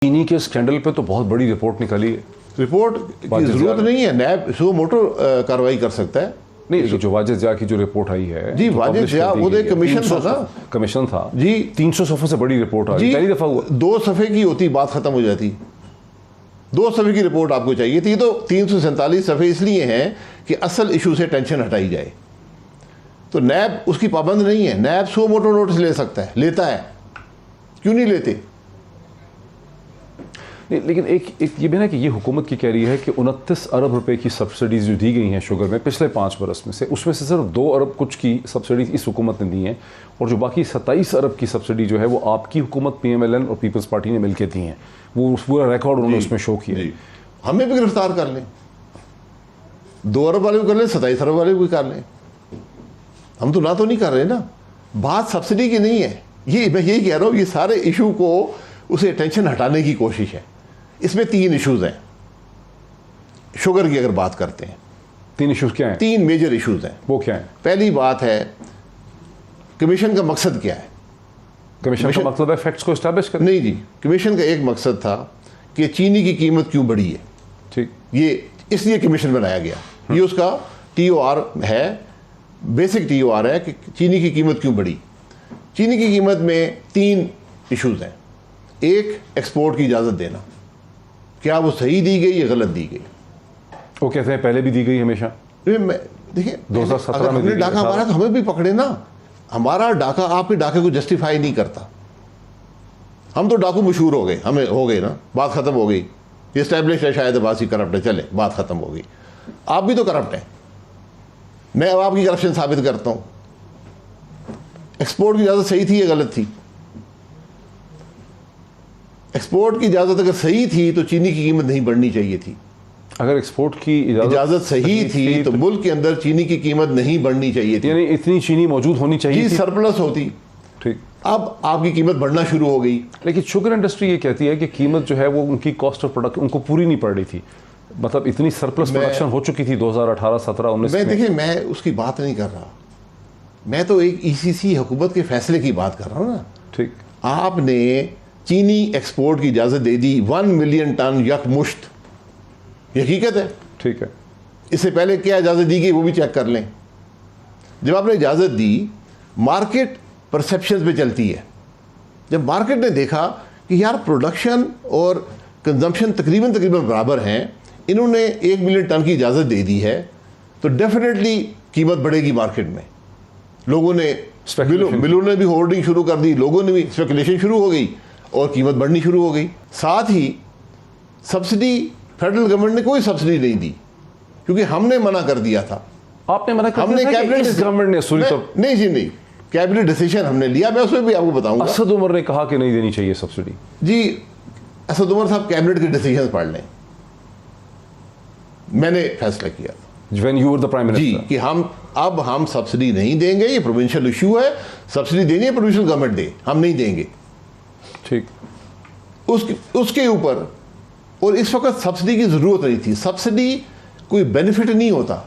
चीनी के स्कैंडल पे तो बहुत बड़ी रिपोर्ट निकाली है। रिपोर्ट की जरूरत नहीं है, नैब सो मोटो कार्रवाई कर सकता है। नहीं, जो वाजिद ज़िया की जो रिपोर्ट आई है जी, वाजिद ज़िया वो एक कमीशन था ना, कमीशन था जी, 300 सफ़े से बड़ी रिपोर्ट आई, पहली दफ़ा हुआ। 2 सफ़े की होती बात खत्म हो जाती, 2 सफ़े की रिपोर्ट आपको चाहिए थी। तो 347 सफ़े इसलिए हैं कि असल इशू से टेंशन हटाई जाए। तो नैब उसकी पाबंद नहीं है, नैब सो मोटो नोटिस ले सकता है, लेता है, क्यों नहीं लेते? नहीं, लेकिन एक ये भी ना कि ये हुकूमत की कह रही है कि 29 अरब रुपए की सब्सिडीज़ जो दी गई हैं शुगर में पिछले 5 बरस में से, उसमें से सिर्फ 2 अरब कुछ की सब्सिडीज़ इस हुकूमत ने दी हैं, और जो बाकी 27 अरब की सब्सिडी जो है वो आपकी हुकूमत PMLN और पीपल्स पार्टी ने मिलकर दी हैं। वो पूरा रिकॉर्ड उन्होंने उसमें शो किया। हमें भी गिरफ्तार कर लें, 2 अरब वाले को कर लें, 27 अरब वाले को कर लें, हम तो ना तो नहीं कर रहे ना। बात सब्सिडी की नहीं है, ये मैं यही कह रहा हूँ, ये सारे इशू को उसे टेंशन हटाने की कोशिश है। इसमें 3 इश्यूज हैं शुगर की, अगर बात करते हैं 3 इश्यूज क्या हैं? 3 मेजर इश्यूज हैं। वो क्या है? पहली बात है कमीशन का मकसद क्या है? कमीशन का मकसद है फैक्ट्स को एस्टैब्लिश करना। नहीं जी, कमीशन का एक मकसद था कि चीनी की कीमत क्यों बढ़ी है, ठीक, ये इसलिए कमीशन बनाया गया। ये उसका TOR है, बेसिक TOR है कि चीनी की कीमत क्यों बढ़ी। चीनी की कीमत में 3 इश्यूज हैं। एक, एक्सपोर्ट की इजाज़त देना, क्या वो सही दी गई या गलत दी गई? वो कहते हैं पहले भी दी गई हमेशा। देखिए 2017 में हमने डाका मारा तो हमें भी पकड़े ना। हमारा डाका आपके डाके को जस्टिफाई नहीं करता। हम तो डाकू मशहूर हो गए, हमें हो गए ना, बात खत्म हो गई। इस्टेब्लिश है शायद बासी करप्ट है, चले बात खत्म हो गई। आप भी तो करप्ट हैं, मैं अब आपकी करप्शन साबित करता हूँ। एक्सपोर्ट की इजाज़त सही थी या गलत थी? एक्सपोर्ट की इजाज़त अगर सही थी तो चीनी की कीमत नहीं बढ़नी चाहिए थी। अगर एक्सपोर्ट की इजाज़त सही थी तो मुल्क के अंदर चीनी की कीमत नहीं बढ़नी चाहिए थी, यानी इतनी चीनी मौजूद होनी चाहिए थी, सरप्लस होती। ठीक, अब आपकी कीमत बढ़ना शुरू हो गई। लेकिन शुगर इंडस्ट्री ये कहती है कि कीमत जो है वो उनकी कॉस्ट ऑफ प्रोडक्ट उनको पूरी नहीं पड़ रही थी, मतलब इतनी सरप्लस प्रोडक्शन हो चुकी थी 2018, 17, 19 में। देखिए, मैं उसकी बात नहीं कर रहा, मैं तो एक ECC हुकूमत के फैसले की बात कर रहा हूँ ना। ठीक, आपने चीनी एक्सपोर्ट की इजाज़त दे दी 1 मिलियन टन यकमुश्त, ये हकीकत है। ठीक है, इससे पहले क्या इजाज़त दी गई वो भी चेक कर लें। जब आपने इजाज़त दी, मार्केट परसेप्शन पे चलती है। जब मार्केट ने देखा कि यार प्रोडक्शन और कंजम्पशन तकरीबन बराबर हैं, इन्होंने 1 मिलियन टन की इजाज़त दे दी है, तो डेफिनेटली कीमत बढ़ेगी मार्केट में। लोगों ने मिलों ने भी होर्डिंग शुरू कर दी, लोगों ने भी स्पेकुलेशन शुरू हो गई और कीमत बढ़नी शुरू हो गई। साथ ही सब्सिडी, फेडरल गवर्नमेंट ने कोई सब्सिडी नहीं दी क्योंकि हमने मना कर दिया था। आपने मना कर हमने दिया? कैबिनेट गवर्नमेंट ने असूली तो नहीं जी, नहीं, कैबिनेट डिसीजन हमने लिया, मैं उसमें भी आपको बताऊंगा। असद उमर ने कहा कि नहीं देनी चाहिए सब्सिडी। जी, असद उमर साहब कैबिनेट के डिसीजन पढ़ लें, मैंने फैसला किया When you were the Prime Minister जी कि हम सब्सिडी नहीं देंगे, ये प्रोविंशियल इशू है, सब्सिडी देनी है प्रोविंशियल गवर्नमेंट दे, हम नहीं देंगे। ठीक, उसके ऊपर, और इस वक्त सब्सिडी की ज़रूरत नहीं थी। सब्सिडी कोई बेनिफिट नहीं होता।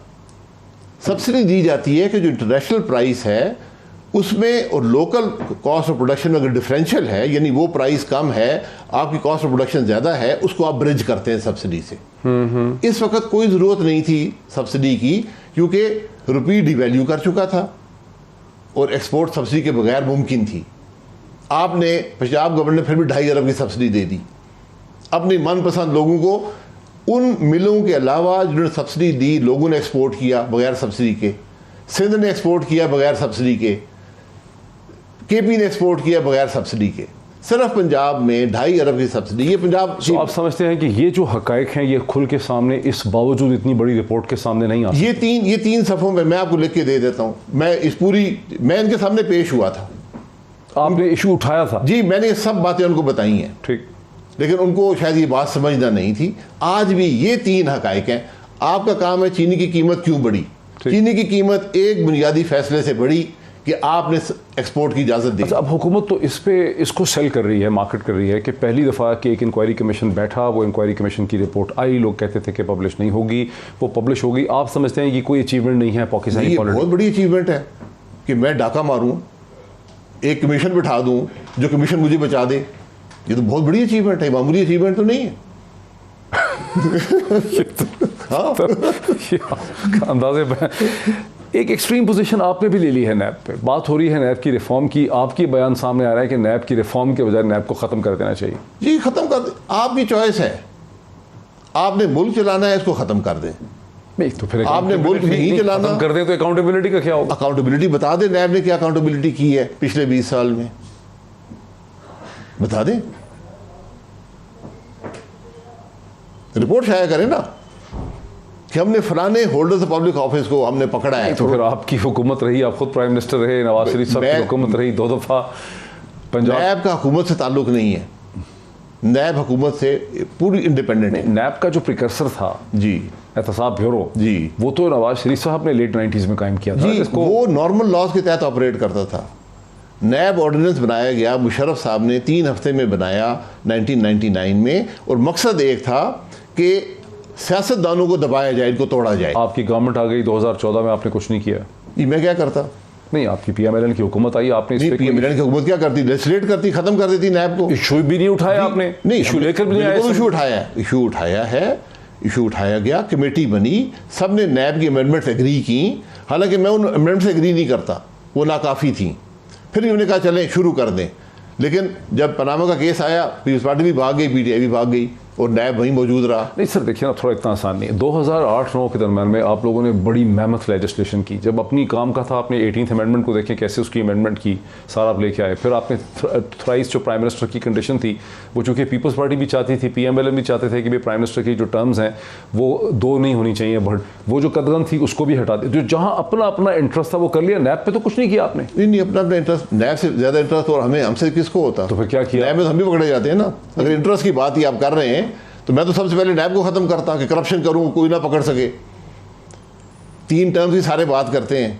सब्सिडी दी जाती है कि जो इंटरनेशनल प्राइस है उसमें और लोकल कॉस्ट ऑफ प्रोडक्शन में अगर डिफरेंशियल है, यानी वो प्राइस कम है, आपकी कॉस्ट ऑफ प्रोडक्शन ज़्यादा है, उसको आप ब्रिज करते हैं सब्सिडी से। इस वक्त कोई ज़रूरत नहीं थी सब्सिडी की क्योंकि रुपये डिवैल्यू कर चुका था और एक्सपोर्ट सब्सिडी के बगैर मुमकिन थी। आपने, पंजाब गवर्नमेंट ने फिर भी 2.5 अरब की सब्सिडी दे दी अपनी मनपसंद लोगों को। उन मिलों के अलावा जिन्होंने सब्सिडी दी, लोगों ने एक्सपोर्ट किया बगैर सब्सिडी के। सिंध ने एक्सपोर्ट किया बगैर सब्सिडी के, KP ने एक्सपोर्ट किया बगैर सब्सिडी के। सिर्फ पंजाब में 2.5 अरब की सब्सिडी। ये पंजाब तो आप समझते हैं कि ये जो हकायक हैं ये खुल के सामने इस बावजूद इतनी बड़ी रिपोर्ट के सामने नहीं आ सकते? ये तीन सफ़ों में मैं आपको लिख के दे देता हूँ। मैं इनके सामने पेश हुआ था। आपने इशू उठाया था? जी, मैंने ये सब बातें उनको बताई हैं। ठीक, लेकिन उनको शायद ये बात समझना नहीं थी। आज भी ये 3 हकायक हैं। आपका काम है चीनी की कीमत क्यों बढ़ी। चीनी की कीमत एक बुनियादी फैसले से बढ़ी कि आपने एक्सपोर्ट की इजाज़त दी। अच्छा, अब हुकूमत तो इसको सेल कर रही है, मार्केट कर रही है कि पहली दफ़ा कि एक इंक्वायरी कमीशन बैठा, वो इंक्वायरी कमीशन की रिपोर्ट आई, लोग कहते थे कि पब्लिश नहीं होगी, वो पब्लिश होगी। आप समझते हैं कि कोई अचीवमेंट नहीं है पाकिस्तानी पॉलिटिक्स? बहुत बड़ी अचीवमेंट है कि मैं डाका मारूं, एक कमीशन बिठा दूं जो कमीशन मुझे बचा दे। ये तो बहुत बड़ी अचीवमेंट है, मामूली अचीवमेंट तो नहीं है। हाँ अंदाजे एक एक्सट्रीम पोजीशन आपने भी ले ली है नैब पे। बात हो रही है नैब की रिफॉर्म की, आपकी बयान सामने आ रहा है कि नैब की रिफॉर्म के बजाय नैब को ख़त्म कर देना चाहिए। जी ख़त्म कर दे, आपकी चॉइस है, आपने मुल्क चलाना है, इसको ख़त्म कर दें। नहीं तो फिर आपने मुल्क नहीं चलाना, खत्म कर दें तो अकाउंटेबिलिटी का क्या होगा? अकाउंटेबिलिटी बता दें, नैब ने क्या अकाउंटेबिलिटी की है पिछले 20 साल में, बता दें, रिपोर्ट शाया करें ना कि हमने फलाने होल्डर्स ऑफ पब्लिक ऑफिस को हमने पकड़ा है। तो फिर आपकी हुकूमत रही, आप खुद प्राइम मिनिस्टर रहे, नवाज शरीफ साहब की हुकूमत रही 2 दफ़ा पंजाब। नैब का हुकूमत से ताल्लुक नहीं है, नैब हुकूमत से पूरी इंडिपेंडेंट है। नैब का जो प्रिकर्सर था जी एहतसाब ब्यूरो जी, वो तो नवाज शरीफ साहब ने लेट 90s में कायम किया था। जी वो नॉर्मल लॉज के तहत ऑपरेट करता था। नैब ऑर्डिनेंस बनाया गया, मुशर्रफ साहब ने 3 हफ्ते में बनाया 1999 में, और मकसद एक था कि सियासतदानों को दबाया जाए, इनको तोड़ा जाए। आपकी गवर्नमेंट आ गई 2014 में, आपने कुछ नहीं किया। जी मैं क्या करता? नहीं, आपकी पीएमएलएन की हुकूमत आई, आपने पीएमएलएन की हुकूमत क्या करती? लेजिस्लेट करती, खत्म कर देती नैब को। इशू भी नहीं उठाया आपने? नहीं, इशू लेकर भी नहीं आए? इशू उठाया है, इशू उठाया है, इशू उठाया गया, कमेटी बनी, सब ने नैब की अमेंडमेंट्स एग्री की। हालांकि मैं उन अमेंडमेंट से एग्री नहीं करता, वो नाकाफ़ी थी। फिर उन्होंने कहा चलें शुरू कर दें, लेकिन जब पनामा का केस आया, पीपल्स पार्टी भी भाग गई, पीटीआई भी भाग गई, और नैब वहीं मौजूद रहा। नहीं सर, देखिए ना, थोड़ा इतना आसान नहीं है। 2008-9 के दरम्यान में आप लोगों ने बड़ी मेहनत लेजिस्लेशन की। जब अपनी काम का था, आपने 18th अमेंडमेंट को देखें कैसे उसकी अमेंडमेंट की, सारा आप लेके आए। फिर आपने थ्राइस जो प्राइम मिनिस्टर की कंडीशन थी, वो चूँकि पीपल्स पार्टी भी चाहती थी, पीएमएलएन भी चाहते थे कि भाई प्राइम मिनिस्टर की जो टर्म्स हैं वो 2 नहीं होनी चाहिए, बट वो जो कदम थी उसको भी हटा दी। जो जहाँ अपना अपना इंटरेस्ट था वो कर लिया। नैब पे तो कुछ नहीं किया आपने। नहीं, अपना अपना इंटरेस्ट, नैब से ज़्यादा इंटरेस्ट और हमसे किसको होता? तो फिर क्या किया? नैब में तो हम भी पकड़े जाते हैं ना। अगर इंटरेस्ट की बात ही आप कर रहे हैं तो मैं तो सबसे पहले नैब को ख़त्म करता कि करप्शन करूं, कोई ना पकड़ सके। 3 टर्म्स की सारे बात करते हैं।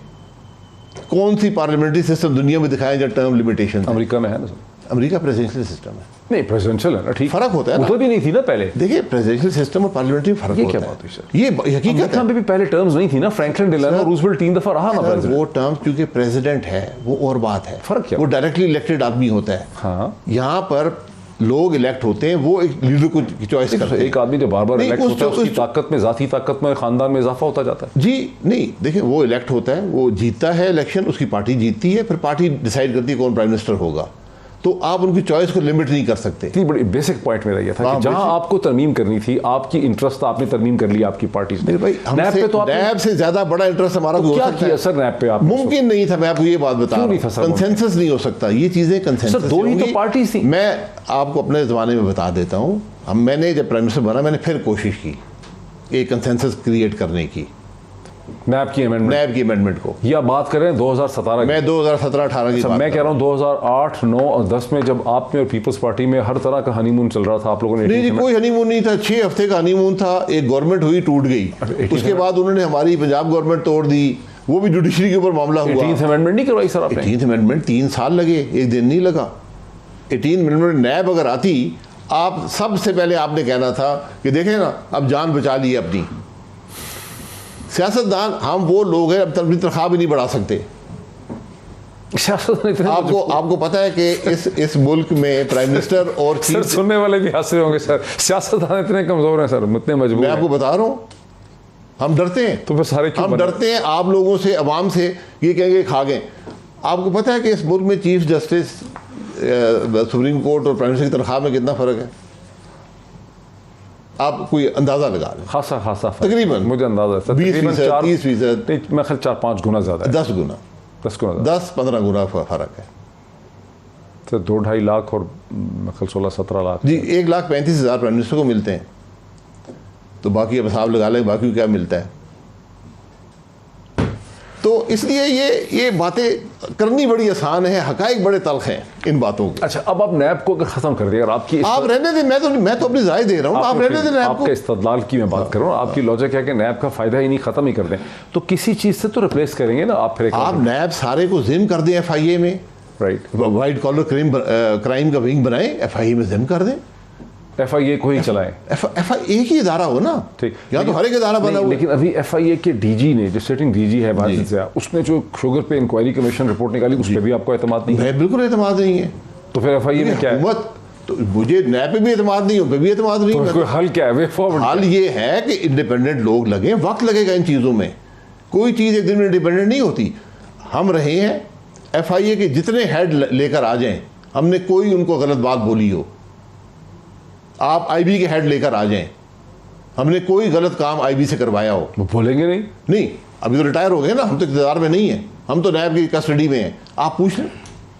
कौन सी पार्लियामेंट्री सिस्टम दुनिया में दिखाएं जब टर्म लिमिटेशन? अमरीका में है ना सर। अमरीका प्रेसिडेंशियल सिस्टम है। नहीं, प्रेसिडेंशियल है ना, ठीक, फर्क होता है ना। तो भी नहीं थी ना पहले। देखिए प्रेसिडेंशियल सिस्टम और पार्लियामेंट्री में फर्क ये होता क्या है। बात है सर? ये हकीकत है। में भी पहले टर्म्स नहीं थी ना। फ्रैंकलिन डिलानो रूजवेल्ट 3 दफा रहा ना प्रेसिडेंट। वो टर्म क्योंकि प्रेसिडेंट है वो और बात है। फर्क क्या? वो डायरेक्टली इलेक्टेड आदमी होता है। हाँ, यहाँ पर लोग इलेक्ट होते हैं, वो एक लीडर को चॉइस करते हैं। एक आदमी जो बार बार इलेक्ट होता है उसकी ताकत में, जाती ताकत में, खानदान में इजाफा होता जाता है। जी नहीं, देखिए वो इलेक्ट होता है, वो जीतता है इलेक्शन, उसकी पार्टी जीतती है, फिर पार्टी डिसाइड करती है कौन प्राइम मिनिस्टर होगा। तो आप उनकी चॉइस को लिमिट नहीं कर सकते। इतनी बड़ी बेसिक पॉइंट मेरा ये था कि जहां आपको तरमीम करनी थी, आपकी इंटरेस्ट था, आपने तरमीम कर लिया आपकी पार्टी से। भाई नैब से ज्यादा बड़ा इंटरेस्ट हमारा तो क्या किया सर नैब पे? आप मुमकिन नहीं था। मैं आपको ये बात बता रहा हूं, कंसेंसस नहीं हो सकता। ये चीजें कंसेंसस, 2 ही तो पार्टी थी। मैं आपको अपने जमाने में बता देता हूं, मैंने जब प्राइम मिनिस्टर बना, मैंने फिर कोशिश की एक कंसेंसस क्रिएट करने की नैब की अमेंडमेंट को। या बात करें 2017 मैं 2017-18 की बात मैं कह रहा हूँ 2008, 9 और 10 में जब आप में और पीपल्स पार्टी में हर तरह का हनीमून चल रहा था, आप लोगों ने नहीं, कोई हनीमून नहीं था। 6 हफ्ते का हनीमून था। एक गवर्नमेंट हुई, टूट गई, उसके बाद उन्होंने हमारी पंजाब गवर्नमेंट तोड़ दी, वो भी जुडिशरी के ऊपर मामला हुआ। 18th अमेंडमेंट नहीं करवाई सर आपने? 18th अमेंडमेंट 3 साल लगे, एक दिन नहीं लगा। 18th अमेंडमेंट नैब अगर आती, आप सबसे पहले आपने कहना था कि देखें ना, अब जान बचा ली अपनी। सियासतदान हम वो लोग हैं, अब अपनी तनख्वाह भी नहीं बढ़ा सकते। आपको पता है कि इस मुल्क में प्राइम मिनिस्टर और सर सुनने वाले भी हंस रहे होंगे सर, सियासतदान इतने कमजोर हैं सर, इतने मजबूर। मैं आपको बता रहा हूँ, हम डरते हैं। तो फिर सारे क्यों हम डरते हैं आप लोगों से, अवाम से, ये कहेंगे खा गए। आपको पता है कि इस मुल्क में चीफ जस्टिस, सुप्रीम कोर्ट और प्राइम मिनिस्टर की तनख्वाह में कितना फ़र्क है? आप कोई अंदाज़ा लगा लें। खासा तकरीबन मुझे अंदाजा है 20%, 30%, मैं ख्याल 4-5 गुना ज़्यादा है। 10 गुना, 10-15 गुना फ़र्क है। तो 2-2.5 लाख और मैं ख्याल 16-17 लाख जी, 1,35,000 प्राइम मिनिस्टर को मिलते हैं। तो बाकी अब हिसाब लगा लें बाकी क्या मिलता है। तो इसलिए ये बातें करनी बड़ी आसान है, हकाइक बड़े तल्ख हैं इन बातों के। अच्छा, अब आप नैब को खत्म कर दिया, आपकी आप रहने दें, मैं तो अपनी राय दे रहा हूँ, आप रहने दें नैब को। आपके इस्तदलाल की मैं बात कर रहा हूँ, आपकी लॉजिक है कि नैब का फायदा ही नहीं, खत्म ही कर दें, तो किसी चीज से तो रिप्लेस करेंगे ना आप। फिर आप नैब सारे को जिम कर दें FIA में, राइट, वाइट कॉलर क्राइम का विंग बनाएं, FIA में जिम कर दें, FIA को ही चलाएं। FIA एक ही इदारा हो ना, ठीक, यहाँ तो हर एक इदारा बना हुआ। लेकिन अभी FIA के DG ने, जो सिटिंग DG है भारत से, उसने जो शुगर पे इंक्वायरी कमीशन रिपोर्ट निकाली, उस पर भी आपको एतमाद नहीं है? बिल्कुल एतमाद नहीं है। तो फिर FIA में क्या है? तो मुझे नैब पे भी एतमाद नहीं, उन पे भी एतमाद नहीं। तो कोई हल क्या है, वे फॉरवर्ड? हाल ये है कि इंडिपेंडेंट लोग लगे, वक्त लगेगा इन चीज़ों में, कोई चीज़ एक दिन में इंडिपेंडेंट नहीं होती। हम रहे हैं FIA के जितने हेड लेकर आ जाएं, हमने कोई उनको गलत बात बोली हो, आप IB के हेड लेकर आ जाएं, हमने कोई गलत काम IB से करवाया हो, वो बोलेंगे नहीं। नहीं, अभी तो रिटायर हो गए ना, हम तो इक़्तिदार में नहीं हैं, हम तो नैब की कस्टडी में हैं, आप पूछ लें।